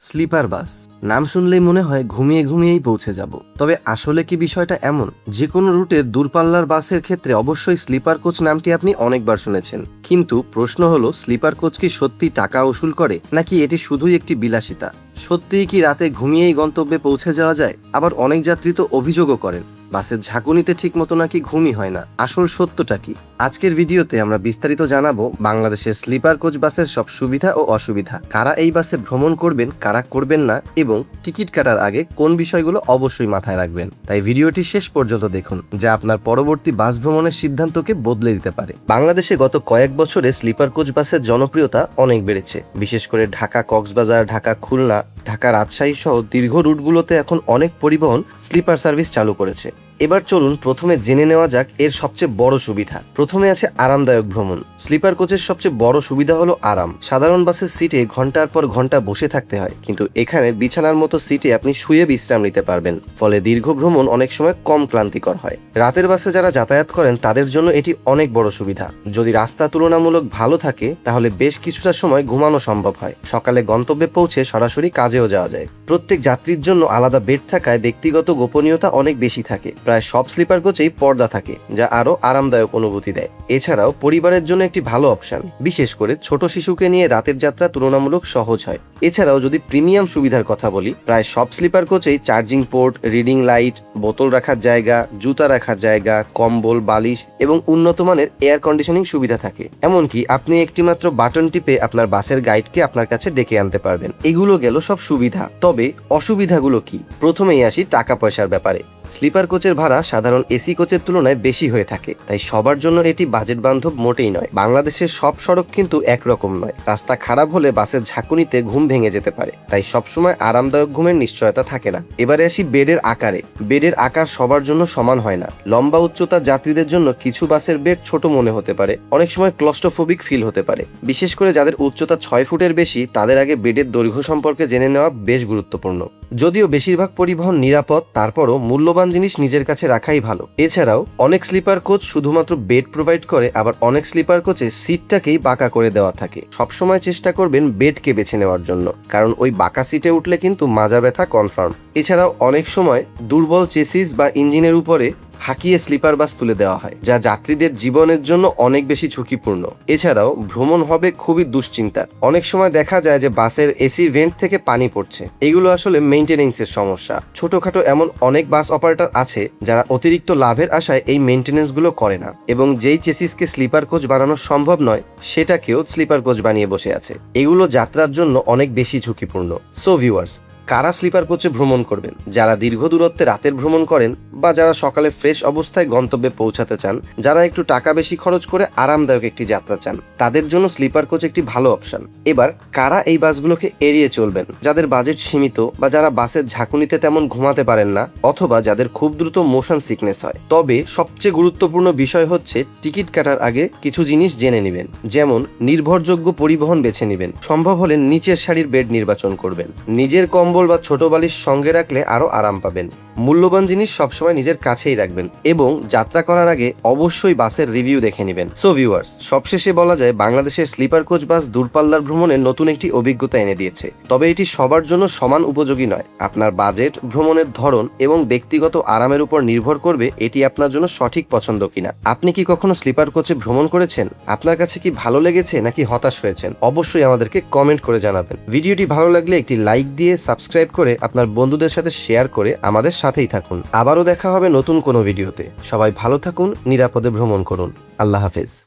Sleeper বাস নাম শুনলেই মনে হয় ঘুমিয়ে ঘুমিয়েই পৌঁছে যাব। তবে আসলে কি বিষয়টা এমন? যে কোনো রুটের দূরপাল্লার বাসের ক্ষেত্রে অবশ্যই স্লিপার কোচ নামটি আপনি অনেকবার শুনেছেন, কিন্তু প্রশ্ন হলো স্লিপার কোচ কি সত্যি টাকা উসুল করে, নাকি এটি শুধুই একটি বিলাসিতা? সত্যিই কি রাতে ঘুমিয়েই গন্তব্যে পৌঁছে যাওয়া যায়? আবার অনেক যাত্রী তো অভিযোগও করেন বাসের ঝাঁকুনিতে ঠিক মতো নাকি ঘুমই হয় না। আসল সত্যটা কি? আজকের ভিডিওতে আমরা বিস্তারিত জানাবো বাংলাদেশের স্লিপার কোচ বাসের সব সুবিধা ও অসুবিধা, কারা এই বাসে ভ্রমণ করবেন, কারা করবেন না, এবং টিকিট কাটার আগে কোন বিষয়গুলো অবশ্যই মাথায় রাখবেন। তাই ভিডিওটি শেষ পর্যন্ত দেখুন, যা আপনার পরবর্তী বাস ভ্রমণের সিদ্ধান্তকে বদলে দিতে পারে। বাংলাদেশে গত কয়েক বছরে স্লিপার কোচ বাসের জনপ্রিয়তা অনেক বেড়েছে। বিশেষ করে ঢাকা কক্সবাজার, ঢাকা খুলনা, ঢাকা রাজশাহী সহ দীর্ঘ রুটগুলোতে এখন অনেক পরিবহন স্লিপার সার্ভিস চালু করেছে। এবার চলুন প্রথমে জেনে নেওয়া যাক এর সবচেয়ে বড় সুবিধা। প্রথমে আছে আরামদায়ক ভ্রমণ। স্লিপার কোচের সবচেয়ে বড় সুবিধা হলো আরাম। সাধারণ বাসের সিটে ঘন্টার পর ঘন্টা বসে থাকতে হয়, কিন্তু এখানে বিছানার মতো সিটে আপনি শুয়ে বিশ্রাম নিতে পারবেন। ফলে দীর্ঘ ভ্রমণ অনেক সময় কম ক্লান্তিকর হয়। রাতের বাসে যারা যাতায়াত করেন তাদের জন্য এটি অনেক বড় সুবিধা। যদি রাস্তা তুলনামূলক ভালো থাকে তাহলে বেশ কিছুটা সময় ঘুমানো সম্ভব হয়। সকালে গন্তব্যে পৌঁছে সরাসরি কাজেও যাওয়া যায়। প্রত্যেক যাত্রীর জন্য আলাদা বেড থাকায় ব্যক্তিগত গোপনীয়তা অনেক বেশি থাকে। প্রায় সব স্লিপার কোচেই পর্দা থাকে, যা আরো আরামদায়ক অনুভূতি দেয়। এছাড়াও পরিবারের জন্য একটি ভালো অপশন, বিশেষ করে ছোট শিশুকে নিয়ে রাতের যাত্রা তুলনামূলক সহজ হয়। এছাড়াও যদি প্রিমিয়াম সুবিধার কথা বলি, প্রায় সব স্লিপার কোচেই চার্জিং পোর্ট, রিডিং লাইট, বোতল রাখার জায়গা, জুতা রাখার জায়গা, কম্বল, বালিশ এবং উন্নত মানের এয়ার কন্ডিশনিং সুবিধা থাকে। এমনকি আপনি একটি মাত্র বাটন টিপে আপনার বাসের গাইডকে আপনার কাছে ডেকে আনতে পারবেন। এগুলো গেল সব সুবিধা। তবে অসুবিধাগুলো কি? প্রথমেই আসি টাকা পয়সার ব্যাপারে। স্লিপার কোচের ভাড়া সাধারণ এসি কোচের তুলনায় বেশি হয়ে থাকে, তাই সবার জন্য এটি বাজেট বান্ধব মোটেই নয়। বাংলাদেশের সব সড়ক কিন্তু একরকম নয়। রাস্তা খারাপ হলে বাসের ঝাঁকুনিতে ঘুম ভেঙে যেতে পারে, তাই সবসময় আরামদায়ক ঘুমের নিশ্চয়তা থাকে না। এবারে আসি বেডের আকারে। বেডের আকার সবার জন্য সমান হয় না। লম্বা উচ্চতার যাত্রীদের জন্য কিছু বাসের বেড ছোট মনে হতে পারে, অনেক সময় ক্লস্ট্রোফোবিক ফিল হতে পারে। বিশেষ করে যাদের উচ্চতা 6 ফুটের বেশি, তাদের আগে বেডের দৈর্ঘ্য সম্পর্কে জেনে নেওয়া বেশ গুরুত্বপূর্ণ। যদিও বেশিরভাগ পরিবহন নিরাপদ, তারপরও মূল্যবান জিনিস নিজের কাছে রাখাই ভালো। এছাড়াও অনেক স্লিপার কোচ শুধুমাত্র বেড প্রোভাইড করে, আবার অনেক স্লিপার কোচে সিটটাকেই বাঁকা করে দেওয়া থাকে। সবসময় চেষ্টা করবেন বেডকে বেছে নেওয়ার জন্য, কারণ ওই বাঁকা সিটে উঠলে কিন্তু মাজা ব্যথা কনফার্ম। এছাড়াও অনেক সময় দুর্বল চেসিস বা ইঞ্জিনের উপরে হাঁকিয়ে স্লিপার বাস তুলে দেওয়া হয়, যা যাত্রীদের জীবনের জন্য অনেক বেশি ঝুঁকিপূর্ণ। এছাড়াও ভ্রমণ হবে খুবই দুশ্চিন্তার। অনেক সময় দেখা যায় যে বাসের এসি ভেন্ট থেকে পানি পড়ছে। এগুলো আসলে মেইনটেনেন্সের সমস্যা। ছোটখাটো এমন অনেক বাস অপারেটর আছে যারা অতিরিক্ত লাভের আশায় এই মেইনটেনেন্সগুলো করে না, এবং যেই চেসিসকে স্লিপার কোচ বানানো সম্ভব নয় সেটাকেও স্লিপার কোচ বানিয়ে বসে আছে। এগুলো যাত্রার জন্য অনেক বেশি ঝুঁকিপূর্ণ। সো ভিউয়ার্স, কারা স্লিপার কোচে ভ্রমণ করবেন? যারা দীর্ঘ দূরত্বে রাতের ভ্রমণ করেন, বা যারা সকালে ফ্রেশ অবস্থায় গন্তব্যে পৌঁছাতে চান, যারা একটু টাকা বেশি খরচ করে আরামদায়ক একটি যাত্রা চান, তাদের জন্য স্লিপার কোচ একটি ভালো অপশন। এবার কারা এই বাসগুলোকে এড়িয়ে চলবেন? যাদের বাজেট সীমিত, বা যারা বাসের ঝাঁকুনিতে তেমন ঘুমাতে পারেন না, অথবা যাদের খুব দ্রুত মোশন সিকনেস হয়। তবে সবচেয়ে গুরুত্বপূর্ণ বিষয় হচ্ছে টিকিট কাটার আগে কিছু জিনিস জেনে নেবেন। যেমন নির্ভরযোগ্য পরিবহন বেছে নেবেন। সম্ভব হলে নিচের সারির বেড নির্বাচন করবেন। নিজের কম্বল বা ছোট বালিশ সঙ্গে রাখলে আরো আরাম পাবেন। মূল্যবান জিনিস সবসময় নিজের কাছেই রাখবেন, এবং যাত্রা করার আগে অবশ্যই বাসের রিভিউ দেখে নেবেন। সো ভিউয়ার্স, সবশেষে বলা যায় বাংলাদেশের স্লিপার কোচ বাস দূরপাল্লার ভ্রমণের নতুন একটি অভিজ্ঞতা এনে দিয়েছে। তবে এটি সবার জন্য সমান উপযোগী নয়। আপনার বাজেট, ভ্রমণের ধরন এবং ব্যক্তিগত আরামের উপর নির্ভর করবে এটি আপনার জন্য সঠিক পছন্দ কিনা। আপনি কি কখনো স্লিপার কোচে ভ্রমণ করেছেন? আপনার কাছে কি ভালো লেগেছে, নাকি হতাশ হয়েছেন? অবশ্যই আমাদেরকে কমেন্ট করে জানাবেন। ভিডিওটি ভালো লাগলে একটি লাইক দিয়ে, সাবস্ক্রাইব করে, আপনার বন্ধুদের সাথে শেয়ার করে আমাদের সাথেই থাকুন। আবারও দেখা হবে নতুন কোনো ভিডিওতে। সবাই ভালো থাকুন, নিরাপদে ভ্রমণ করুন। আল্লাহ হাফেজ।